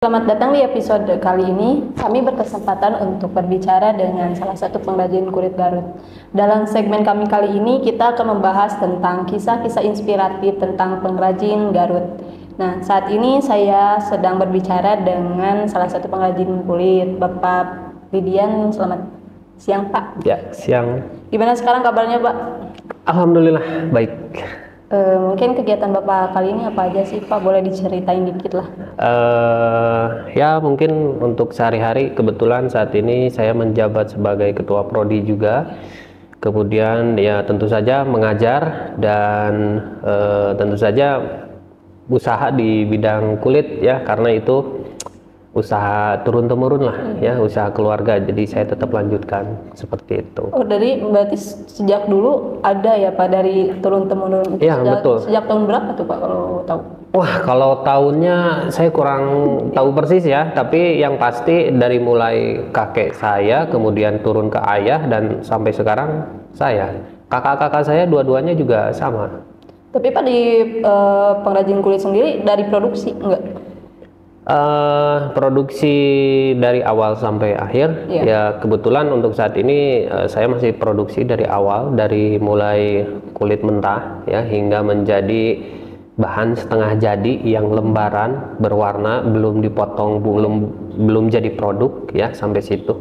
Selamat datang di episode kali ini. Kami berkesempatan untuk berbicara dengan salah satu pengrajin kulit Garut. Dalam segmen kami kali ini, kita akan membahas tentang kisah-kisah inspiratif tentang pengrajin Garut. Nah, saat ini saya sedang berbicara dengan salah satu pengrajin kulit, Bapak Lidian. Selamat siang, Pak. Ya, siang. Gimana sekarang kabarnya, Pak? Alhamdulillah, baik. Mungkin kegiatan Bapak kali ini apa aja sih, Pak? Boleh diceritain dikit lah. Ya, mungkin untuk sehari-hari kebetulan saat ini saya menjabat sebagai ketua prodi juga. Kemudian ya tentu saja mengajar dan tentu saja usaha di bidang kulit ya, karena itu usaha turun-temurun lah ya, usaha keluarga, jadi saya tetap lanjutkan seperti itu. Oh, dari berarti sejak dulu ada ya Pak, dari turun-temurun? Iya, betul. Sejak tahun berapa tuh Pak kalau tahu? Wah, kalau tahunnya saya kurang tahu persis ya, tapi yang pasti dari mulai kakek saya, kemudian turun ke ayah, dan sampai sekarang saya. Kakak-kakak saya dua-duanya juga sama. Tapi Pak di pengrajin kulit sendiri dari produksi enggak? Produksi dari awal sampai akhir, ya kebetulan untuk saat ini saya masih produksi dari awal, dari mulai kulit mentah ya hingga menjadi bahan setengah jadi yang lembaran berwarna, belum dipotong, belum jadi produk ya, sampai situ.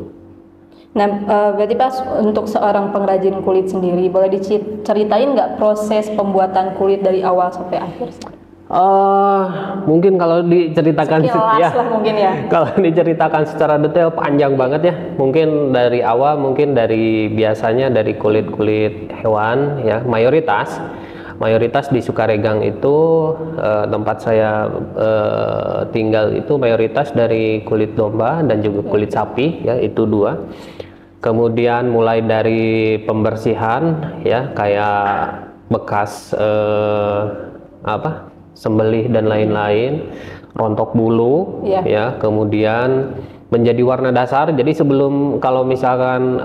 Nah, berarti Pak untuk seorang pengrajin kulit sendiri boleh diceritain nggak proses pembuatan kulit dari awal sampai akhir? Mungkin kalau diceritakan ya, mungkin ya. Kalau diceritakan secara detail panjang banget ya. Mungkin dari awal, mungkin dari biasanya dari kulit-kulit hewan ya, mayoritas di Sukaregang itu tempat saya tinggal itu mayoritas dari kulit domba dan juga kulit sapi ya, itu dua. Kemudian mulai dari pembersihan ya, kayak bekas sembelih dan lain-lain, rontok bulu ya, kemudian menjadi warna dasar. Jadi sebelum, kalau misalkan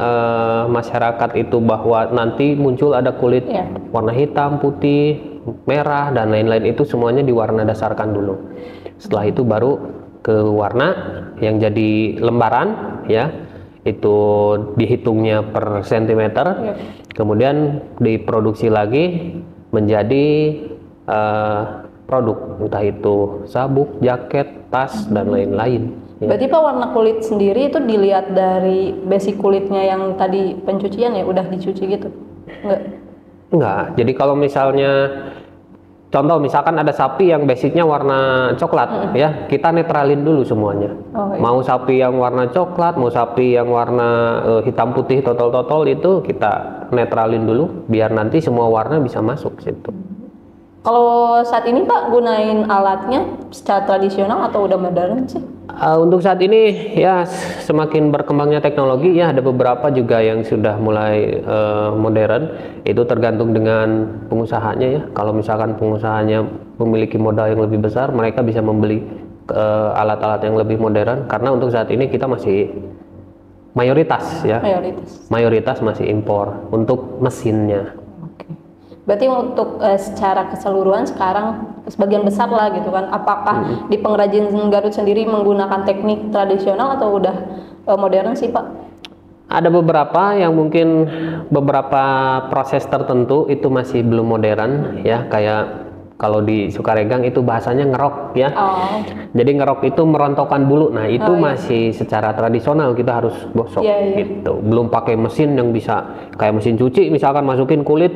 masyarakat itu bahwa nanti muncul ada kulit warna hitam, putih, merah dan lain-lain, itu semuanya diwarna dasarkan dulu. Setelah itu baru ke warna yang jadi lembaran ya, itu dihitungnya per sentimeter, kemudian diproduksi lagi menjadi produk, entah itu sabuk, jaket, tas dan lain-lain. Berarti Pak warna kulit sendiri itu dilihat dari basic kulitnya yang tadi pencucian ya, udah dicuci gitu? Enggak. Jadi kalau misalnya contoh misalkan ada sapi yang basicnya warna coklat ya, kita netralin dulu semuanya. Mau sapi yang warna coklat, mau sapi yang warna hitam putih totol-totol, itu kita netralin dulu biar nanti semua warna bisa masuk situ. Kalau saat ini Pak gunain alatnya secara tradisional atau udah modern sih? Untuk saat ini ya semakin berkembangnya teknologi ya, ada beberapa juga yang sudah mulai modern. Itu tergantung dengan pengusahanya ya. Kalau misalkan pengusahanya memiliki modal yang lebih besar, mereka bisa membeli alat-alat yang lebih modern. Karena untuk saat ini kita masih mayoritas masih impor untuk mesinnya. Berarti untuk secara keseluruhan sekarang sebagian besar lah gitu kan, apakah di pengrajin Garut sendiri menggunakan teknik tradisional atau udah modern sih Pak? Ada beberapa yang mungkin beberapa proses tertentu itu masih belum modern ya, kayak kalau di Sukaregang itu bahasanya ngerok ya. Jadi ngerok itu merontokkan bulu. Nah itu masih secara tradisional, kita harus gosok gitu. Belum pakai mesin yang bisa kayak mesin cuci misalkan, masukin kulit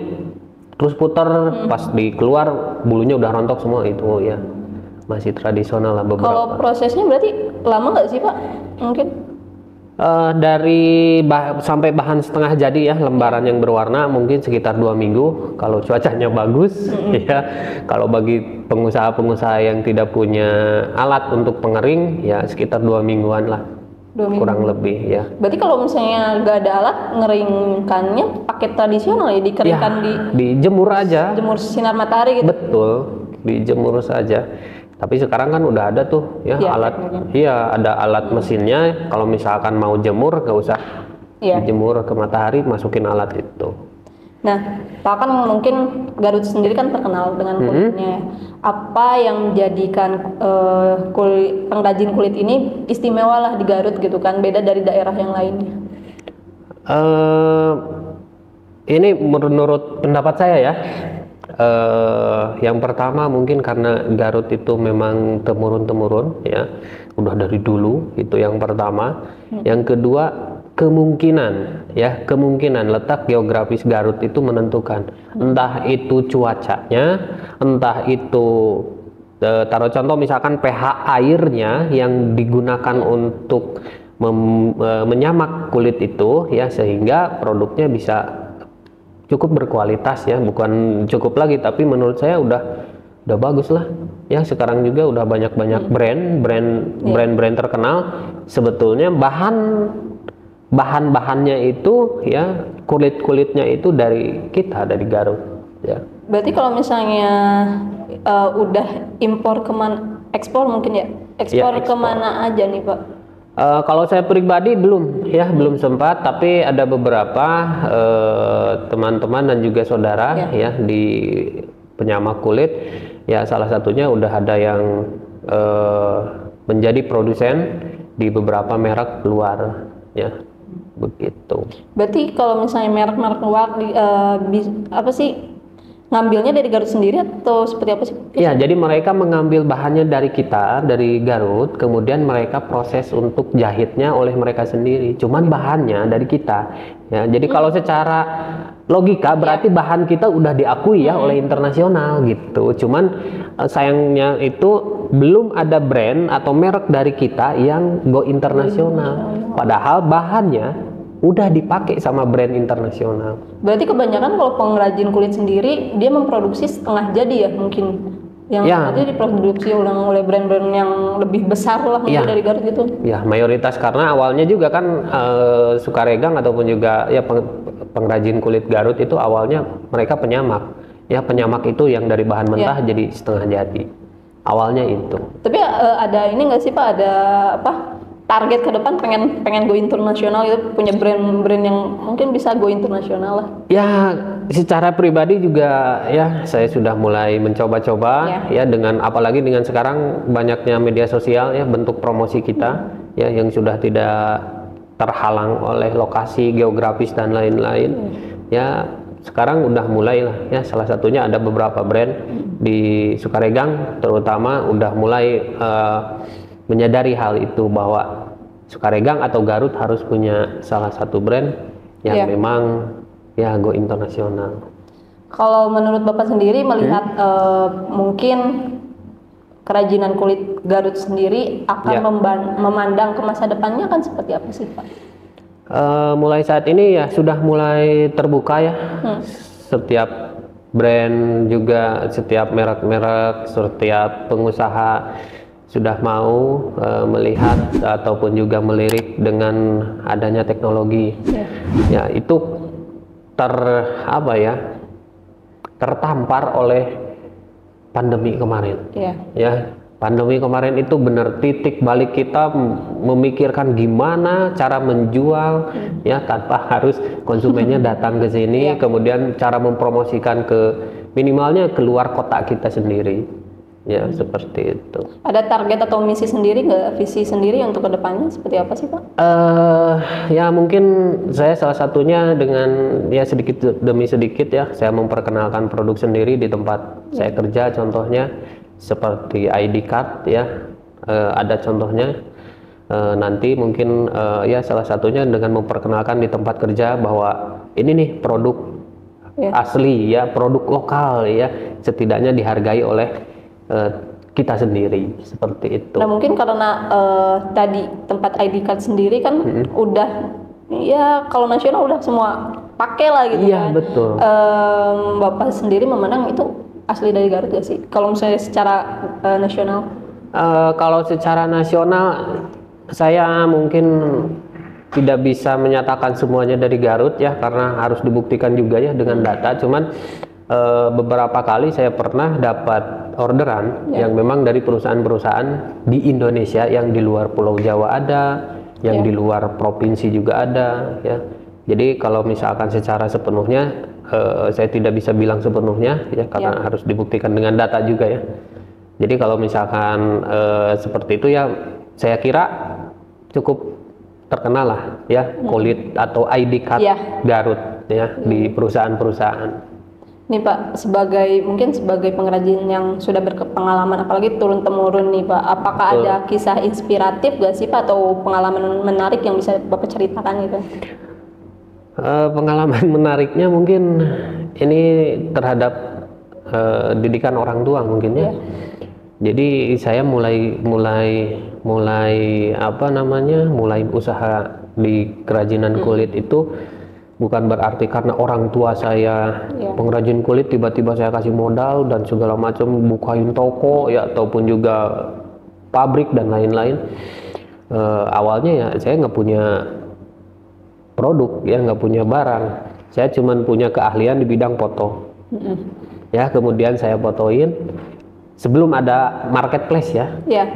terus putar, pas dikeluar bulunya udah rontok semua, itu ya masih tradisional lah beberapa. Kalau prosesnya berarti lama nggak sih Pak? Mungkin dari sampai bahan setengah jadi ya, lembaran yang berwarna mungkin sekitar 2 minggu kalau cuacanya bagus ya. Kalau bagi pengusaha-pengusaha yang tidak punya alat untuk pengering ya sekitar 2 mingguan lah. Kurang lebih ya. Berarti kalau misalnya nggak ada alat, ngeringkannya pakai tradisional ya, dikeringkan dijemur aja. Jemur sinar matahari gitu. Betul, dijemur saja. Tapi sekarang kan udah ada tuh ya, alat. Iya, ada alat mesinnya. Kalau misalkan mau jemur nggak usah dijemur ke matahari, masukin alat itu. Nah, Pak kan mungkin Garut sendiri kan terkenal dengan kulitnya. Apa yang menjadikan pengrajin kulit ini istimewa lah di Garut gitu kan, beda dari daerah yang lainnya? Ini menurut pendapat saya ya. Yang pertama mungkin karena Garut itu memang temurun-temurun ya, udah dari dulu, itu yang pertama. Yang kedua, kemungkinan letak geografis Garut itu menentukan, entah itu cuacanya, entah itu taruh contoh misalkan pH airnya yang digunakan untuk menyamak kulit itu ya, sehingga produknya bisa cukup berkualitas ya, bukan cukup lagi tapi menurut saya udah bagus lah ya. Sekarang juga udah banyak brand terkenal, sebetulnya bahan-bahannya itu ya, kulitnya itu dari kita, dari Garut ya. Berarti kalau misalnya udah ekspor mungkin ya, ekspor kemana aja nih Pak? Kalau saya pribadi belum sempat, tapi ada beberapa teman-teman dan juga saudara ya di penyamak kulit ya, salah satunya udah ada yang menjadi produsen di beberapa merek luar ya, begitu. Berarti kalau misalnya merek-merek luar apa sih, ngambilnya dari Garut sendiri atau seperti apa sih? Ya, jadi mereka mengambil bahannya dari kita, dari Garut, kemudian mereka proses untuk jahitnya oleh mereka sendiri. Cuman bahannya dari kita. Ya, jadi kalau secara logika berarti bahan kita udah diakui ya oleh internasional gitu. Cuman sayangnya itu belum ada brand atau merek dari kita yang go internasional. Padahal bahannya udah dipakai sama brand internasional. Berarti kebanyakan kalau pengrajin kulit sendiri dia memproduksi setengah jadi ya, mungkin yang aja diproduksi ulang oleh brand-brand yang lebih besar lah mungkin dari Garut gitu. Ya, mayoritas karena awalnya juga kan Sukaregang ataupun juga ya pengrajin kulit Garut itu awalnya mereka penyamak. Ya, penyamak itu yang dari bahan mentah jadi setengah jadi. Awalnya itu. Tapi ada ini nggak sih Pak, ada apa? Target ke depan pengen go internasional gitu, punya brand-brand yang mungkin bisa go internasional lah? Ya, secara pribadi juga ya saya sudah mulai mencoba-coba ya, dengan apalagi dengan sekarang banyaknya media sosial ya, bentuk promosi kita ya yang sudah tidak terhalang oleh lokasi geografis dan lain-lain ya. Sekarang udah mulai lah ya, salah satunya ada beberapa brand di Sukaregang terutama udah mulai menyadari hal itu, bahwa Sukaregang atau Garut harus punya salah satu brand yang memang ya go internasional. Kalau menurut Bapak sendiri melihat mungkin kerajinan kulit Garut sendiri akan memandang ke masa depannya kan seperti apa sih Pak? Mulai saat ini ya sudah mulai terbuka ya. Setiap brand juga, setiap merek-merek, setiap pengusaha sudah mau melihat ataupun juga melirik dengan adanya teknologi. Ya, itu tertampar oleh pandemi kemarin. Ya, pandemi kemarin itu benar titik balik kita memikirkan gimana cara menjual ya tanpa harus konsumennya datang ke sini, kemudian cara mempromosikan ke minimalnya keluar kota kita sendiri. Ya, seperti itu. Ada target atau misi sendiri nggak, visi sendiri untuk kedepannya seperti apa sih Pak? Ya mungkin saya salah satunya dengan ya sedikit demi sedikit ya, saya memperkenalkan produk sendiri di tempat saya kerja, contohnya seperti ID card ya, ada contohnya. Nanti mungkin ya salah satunya dengan memperkenalkan di tempat kerja bahwa ini nih produk asli ya, produk lokal ya, setidaknya dihargai oleh kita sendiri, seperti itu. Nah mungkin karena tadi tempat ID card sendiri kan udah ya kalau nasional udah semua pakai lah gitu kan. Betul. Bapak sendiri memandang itu asli dari Garut gak sih? Kalau misalnya secara nasional? Kalau secara nasional saya mungkin tidak bisa menyatakan semuanya dari Garut ya, karena harus dibuktikan juga ya dengan data. Cuman beberapa kali saya pernah dapat orderan yang memang dari perusahaan-perusahaan di Indonesia, yang di luar Pulau Jawa ada, yang di luar provinsi juga ada ya. Jadi kalau misalkan secara sepenuhnya saya tidak bisa bilang sepenuhnya ya, karena harus dibuktikan dengan data juga ya. Jadi kalau misalkan seperti itu ya, saya kira cukup terkenal lah ya, kulit atau ID card Garut ya di perusahaan-perusahaan. Nih Pak, mungkin sebagai pengrajin yang sudah berpengalaman, apalagi turun temurun nih Pak, apakah ada kisah inspiratif gak sih Pak, atau pengalaman menarik yang bisa Bapak ceritakan gitu? Pengalaman menariknya mungkin ini terhadap didikan orang tua mungkin ya. Jadi saya mulai usaha di kerajinan kulit itu bukan berarti karena orang tua saya pengrajin kulit tiba-tiba saya kasih modal dan segala macam, bukain toko ya, ataupun juga pabrik dan lain-lain. Awalnya ya saya nggak punya produk ya, nggak punya barang, saya cuman punya keahlian di bidang foto. Ya, kemudian saya fotoin sebelum ada marketplace ya.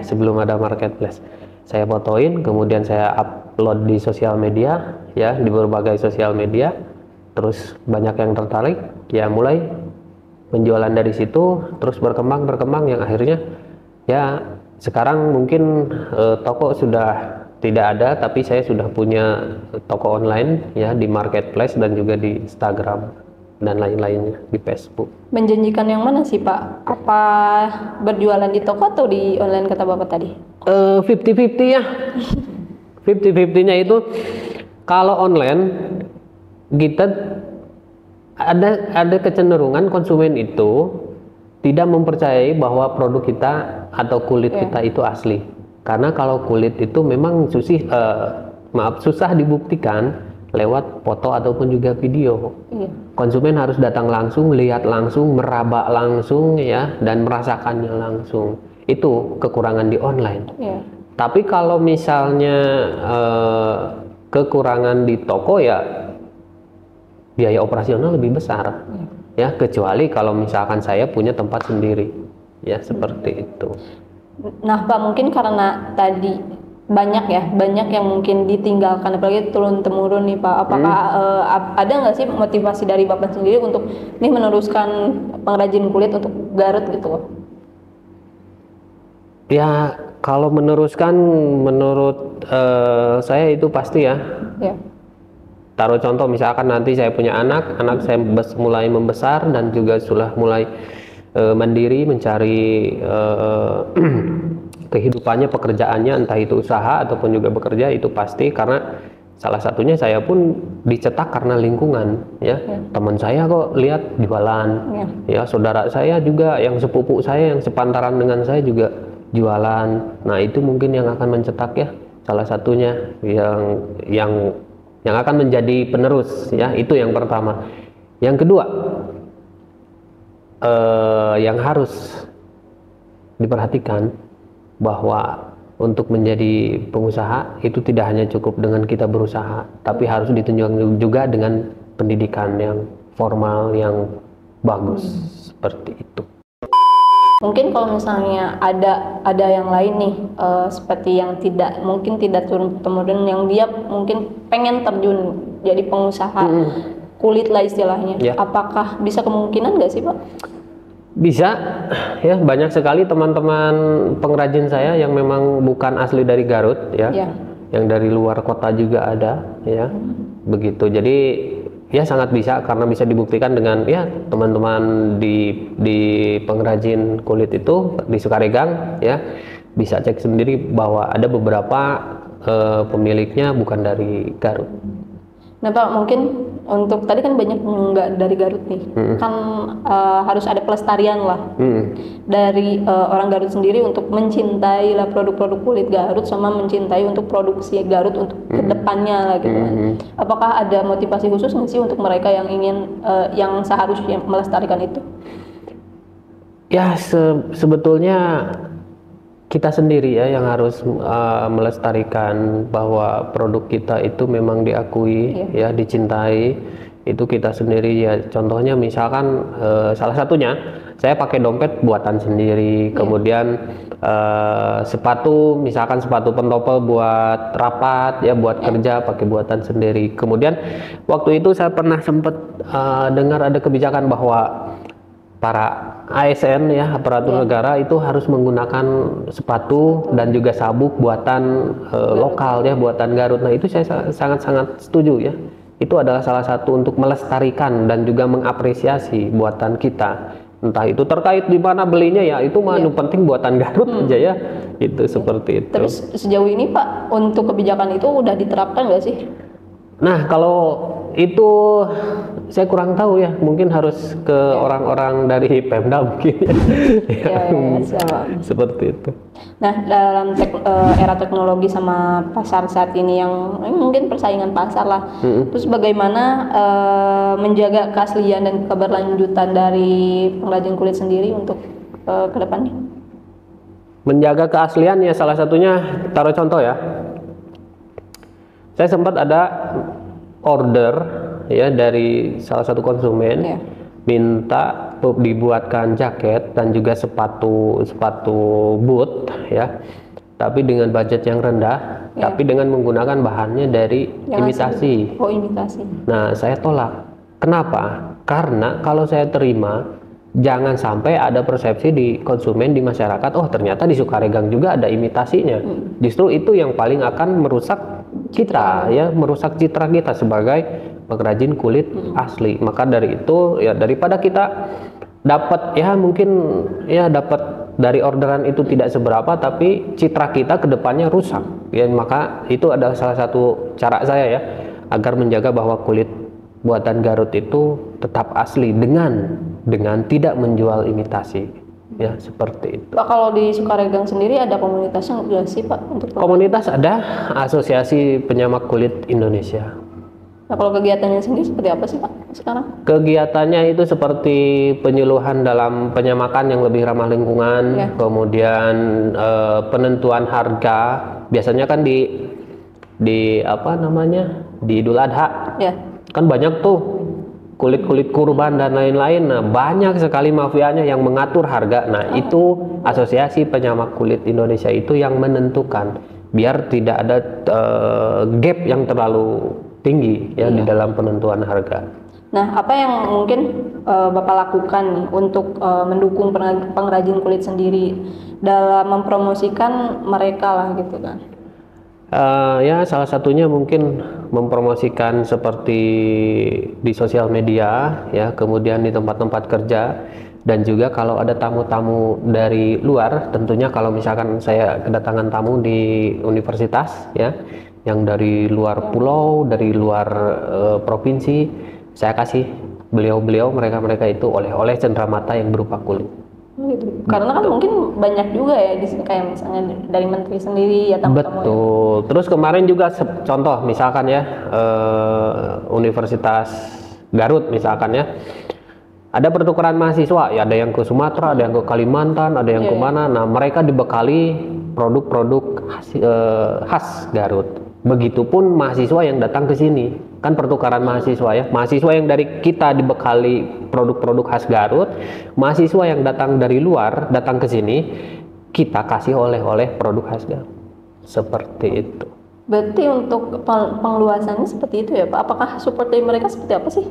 Sebelum ada marketplace saya fotoin, kemudian saya upload di sosial media ya, di berbagai sosial media, terus banyak yang tertarik ya, mulai penjualan dari situ terus berkembang yang akhirnya ya sekarang mungkin toko sudah tidak ada, tapi saya sudah punya toko online ya, di marketplace dan juga di Instagram dan lain-lainnya, di Facebook. Menjanjikan yang mana sih Pak? Apa berjualan di toko atau di online kata Bapak tadi? 50-50 ya. 50-50-nya itu kalau online kita ada kecenderungan konsumen itu tidak mempercayai bahwa produk kita atau kulit kita itu asli. Karena kalau kulit itu memang susah dibuktikan lewat foto ataupun juga video. Konsumen harus datang langsung, lihat langsung, meraba langsung ya, dan merasakannya langsung. Itu kekurangan di online. Tapi kalau misalnya kekurangan di toko ya, biaya operasional lebih besar ya, kecuali kalau misalkan saya punya tempat sendiri ya, seperti itu. Nah Pak, mungkin karena tadi banyak yang mungkin ditinggalkan, apalagi turun temurun nih Pak, apakah ada nggak sih motivasi dari Bapak sendiri untuk meneruskan pengrajin kulit untuk Garut gitu? Ya kalau meneruskan, menurut saya itu pasti ya. Taruh contoh misalkan nanti saya punya anak saya mulai membesar dan juga sudah mulai mandiri mencari kehidupannya, pekerjaannya, entah itu usaha ataupun juga bekerja, itu pasti. Karena salah satunya saya pun dicetak karena lingkungan ya. Teman saya kok lihat jualan ya, saudara saya juga, yang sepupu saya, yang sepantaran dengan saya juga jualan. Nah itu mungkin yang akan mencetak ya, salah satunya yang akan menjadi penerus ya. Itu yang pertama. Yang kedua, yang harus diperhatikan bahwa untuk menjadi pengusaha itu tidak hanya cukup dengan kita berusaha, tapi harus ditunjukkan juga dengan pendidikan yang formal yang bagus. Seperti itu. Mungkin kalau misalnya ada yang lain nih, seperti yang tidak turun temurun, yang dia mungkin pengen terjun jadi pengusaha kulit lah istilahnya, apakah bisa kemungkinan nggak sih Pak? Bisa ya, banyak sekali teman-teman pengrajin saya yang memang bukan asli dari Garut ya, yang dari luar kota juga ada ya, begitu. Jadi ya sangat bisa, karena bisa dibuktikan dengan ya teman-teman di pengrajin kulit itu di Sukaregang ya, bisa cek sendiri bahwa ada beberapa pemiliknya bukan dari Garut. Nah Pak, mungkin untuk tadi kan banyak nggak dari Garut nih, kan harus ada pelestarian lah dari orang Garut sendiri untuk mencintai lah produk-produk kulit Garut, sama mencintai untuk produksi Garut untuk kedepannya lah gitu kan. Apakah ada motivasi khusus nggak sih untuk mereka yang ingin yang seharusnya melestarikan itu? Ya sebetulnya kita sendiri ya yang harus melestarikan bahwa produk kita itu memang diakui ya, dicintai. Itu kita sendiri ya. Contohnya misalkan salah satunya saya pakai dompet buatan sendiri, kemudian sepatu, misalkan sepatu pentopel buat rapat ya, buat kerja pakai buatan sendiri. Kemudian waktu itu saya pernah sempat dengar ada kebijakan bahwa para ASN ya, aparatur negara itu harus menggunakan sepatu dan juga sabuk buatan lokal ya, buatan Garut. Nah itu saya sangat-sangat setuju ya. Itu adalah salah satu untuk melestarikan dan juga mengapresiasi buatan kita. Entah itu terkait di mana belinya ya, itu mah penting buatan Garut aja ya. Itu seperti itu. Terus sejauh ini Pak, untuk kebijakan itu udah diterapkan nggak sih? Nah kalau itu saya kurang tahu ya, mungkin harus ke orang-orang dari Pemda mungkin seperti itu. Nah dalam era teknologi sama pasar saat ini yang mungkin persaingan pasar lah, terus bagaimana menjaga keaslian dan keberlanjutan dari pengrajin kulit sendiri untuk ke depannya? Menjaga keaslian ya salah satunya, taruh contoh ya, saya sempat ada order ya dari salah satu konsumen minta dibuatkan jaket dan juga sepatu boot ya, tapi dengan budget yang rendah, tapi dengan menggunakan bahannya dari imitasi. Imitasi. Nah saya tolak. Kenapa? Karena kalau saya terima, jangan sampai ada persepsi di konsumen, di masyarakat, oh ternyata di Sukaregang juga ada imitasinya. Justru itu yang paling akan merusak citra ya, merusak citra kita sebagai pengrajin kulit asli. Maka dari itu ya, daripada kita dapat ya mungkin ya dapat dari orderan itu tidak seberapa, tapi citra kita kedepannya rusak ya, maka itu adalah salah satu cara saya ya agar menjaga bahwa kulit buatan Garut itu tetap asli dengan tidak menjual imitasi ya, seperti itu. Pak, kalau di Sukaregang sendiri ada komunitasnya nggak sih Pak? Untuk komunitas ada, Asosiasi Penyamak Kulit Indonesia. Nah kalau kegiatannya sendiri seperti apa sih Pak sekarang? Kegiatannya itu seperti penyuluhan dalam penyamakan yang lebih ramah lingkungan, kemudian penentuan harga, biasanya kan di apa namanya, di Idul Adha kan banyak tuh kulit kurban dan lain-lain. Nah banyak sekali mafianya yang mengatur harga. Nah itu Asosiasi Penyamak Kulit Indonesia itu yang menentukan biar tidak ada gap yang terlalu tinggi ya di dalam penentuan harga. Nah apa yang mungkin Bapak lakukan nih untuk mendukung pengrajin kulit sendiri dalam mempromosikan mereka lah gitu kan? Ya salah satunya mungkin mempromosikan seperti di sosial media ya, kemudian di tempat-tempat kerja, dan juga kalau ada tamu-tamu dari luar, tentunya kalau misalkan saya kedatangan tamu di universitas ya yang dari luar pulau, dari luar provinsi, saya kasih beliau-beliau mereka itu oleh-oleh cenderamata yang berupa kulit. Gitu. Karena kan mungkin banyak juga ya di sini, kayak misalnya dari menteri sendiri ya tamu-tamu. Betul. Terus kemarin juga contoh misalkan ya Universitas Garut misalkan ya, ada pertukaran mahasiswa ya, ada yang ke Sumatera, ada yang ke Kalimantan, ada yang kemana. Nah mereka dibekali produk-produk khas Garut. Begitupun mahasiswa yang datang ke sini, kan pertukaran mahasiswa ya, mahasiswa yang dari kita dibekali produk-produk khas Garut, mahasiswa yang datang dari luar datang ke sini, kita kasih oleh-oleh produk khas Garut, seperti itu. Berarti untuk pengeluasannya seperti itu ya Pak? Apakah support dari mereka seperti apa sih?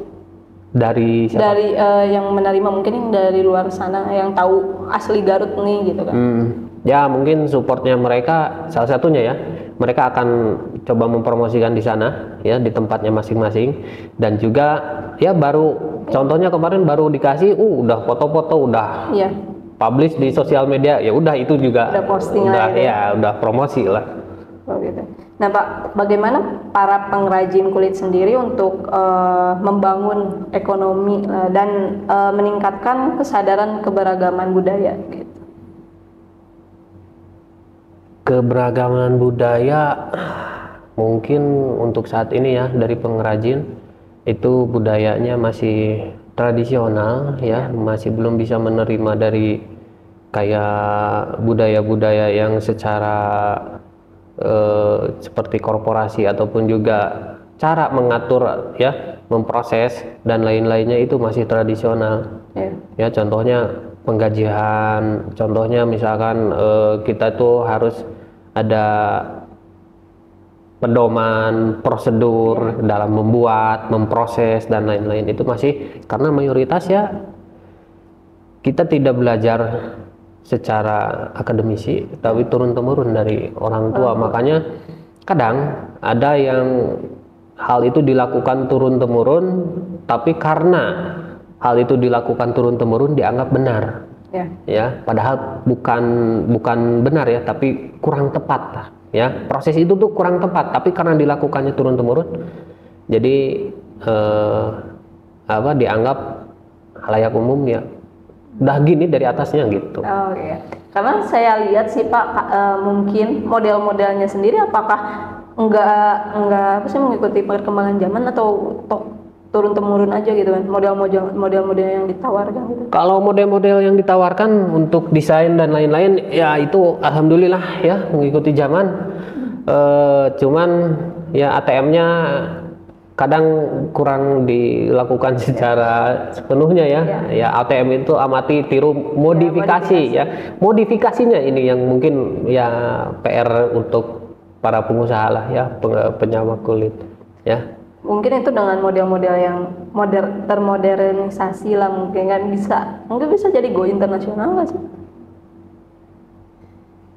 Dari siapa? Dari yang menerima, mungkin yang dari luar sana yang tahu asli Garut nih gitu kan? Ya mungkin supportnya mereka salah satunya ya, mereka akan coba mempromosikan di sana ya, di tempatnya masing-masing, dan juga ya baru contohnya kemarin baru dikasih udah foto-foto, udah publish di sosial media, ya udah itu juga udah posting udah lah, ya udah promosi lah. Oh gitu. Nah Pak, bagaimana para pengrajin kulit sendiri untuk membangun ekonomi dan meningkatkan kesadaran keberagaman budaya gitu? Keberagaman budaya mungkin untuk saat ini ya, dari pengrajin itu budayanya masih tradisional ya, masih belum bisa menerima dari kayak budaya-budaya yang secara seperti korporasi ataupun juga cara mengatur ya, memproses dan lain-lainnya itu masih tradisional. Ya contohnya penggajian. Contohnya misalkan kita tuh harus ada pedoman, prosedur dalam membuat, memproses dan lain-lain. Itu masih karena mayoritas ya kita tidak belajar secara akademisi, tapi turun-temurun dari orang tua. Makanya kadang ada yang hal itu dilakukan turun-temurun, tapi karena hal itu dilakukan turun-temurun dianggap benar. Ya, padahal bukan benar ya, tapi kurang tepat lah. Ya, proses itu tuh kurang tepat, tapi karena dilakukannya turun-temurun, jadi dianggap halayak umum ya udah gini dari atasnya gitu. Oh iya, karena saya lihat sih Pak, mungkin model-modelnya sendiri apakah enggak mengikuti perkembangan zaman atau turun-temurun aja gitu kan, model-model yang ditawarkan gitu. Kalau model-model yang ditawarkan untuk desain dan lain-lain ya itu alhamdulillah ya mengikuti zaman. Cuman ya ATM-nya kadang kurang dilakukan secara sepenuhnya ya. Ya ATM itu amati tiru modifikasi ya. Modifikasinya ini yang mungkin ya PR untuk para pengusaha lah ya, penyama kulit ya. Mungkin itu dengan model-model yang termodernisasi lah, mungkin bisa jadi go internasional nggak sih?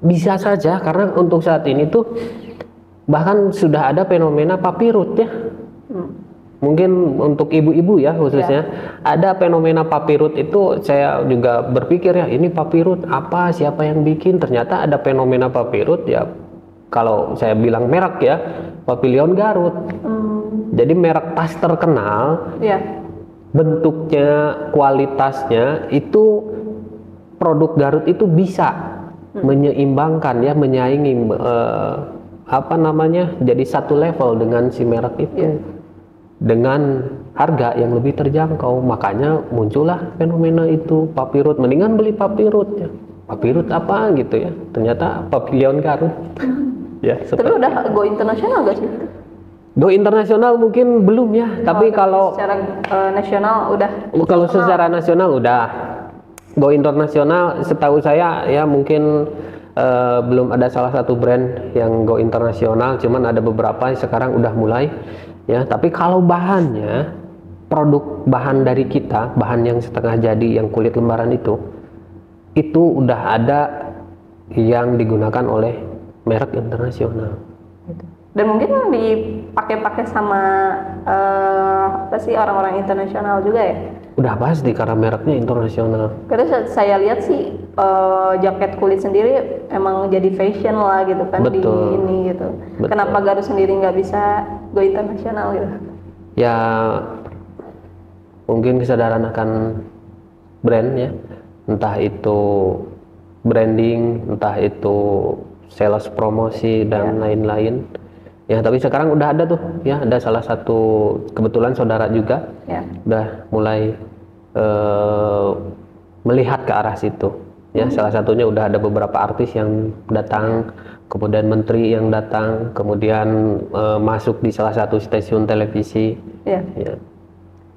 Bisa saja, karena untuk saat ini tuh bahkan sudah ada fenomena papirut ya. Mungkin untuk ibu-ibu ya khususnya ada fenomena papirut itu. Saya juga berpikir ya, ini papirut apa, siapa yang bikin? Ternyata ada fenomena papirut ya, kalau saya bilang merek ya, Papilion Garut. Jadi merek tas terkenal, bentuknya, kualitasnya itu produk Garut itu bisa menyeimbangkan ya, menyaingi jadi satu level dengan si merek itu dengan harga yang lebih terjangkau. Makanya muncullah fenomena itu papirut. Mendingan beli papirut ya. Papirut apa gitu ya? Ternyata Papilion Garut. Ya. Tapi udah go internasional gak sih? Go internasional mungkin belum ya, tapi kalau secara nasional udah. Kalau secara nasional udah. Go internasional setahu saya ya mungkin belum ada salah satu brand yang go internasional, cuman ada beberapa yang sekarang udah mulai ya. Tapi kalau bahannya, produk bahan dari kita, bahan yang setengah jadi yang kulit lembaran itu udah ada yang digunakan oleh merek internasional. Dan mungkin dipakai sama orang-orang internasional juga ya? Udah pasti karena mereknya internasional. Karena saya lihat sih jaket kulit sendiri emang jadi fashion lah gitu kan. Betul. Di ini gitu. Betul. Kenapa Garut sendiri nggak bisa go internasional gitu? Ya mungkin kesadaran akan brand ya, entah itu branding, entah itu sales promosi dan lain-lain. Ya, tapi sekarang udah ada tuh ya, ada salah satu kebetulan saudara juga udah mulai melihat ke arah situ ya. Salah satunya udah ada beberapa artis yang datang, kemudian menteri yang datang, kemudian masuk di salah satu stasiun televisi ya.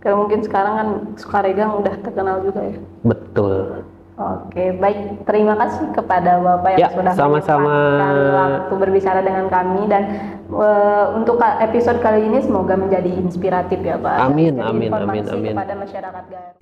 Karena mungkin sekarang kan Sukaregang udah terkenal juga ya. Betul. Oke, baik. Terima kasih kepada Bapak yang sudah sama-sama waktu berbicara dengan kami, dan untuk episode kali ini semoga menjadi inspiratif ya Pak. Amin, amin, amin, amin. Kepada masyarakat Garut.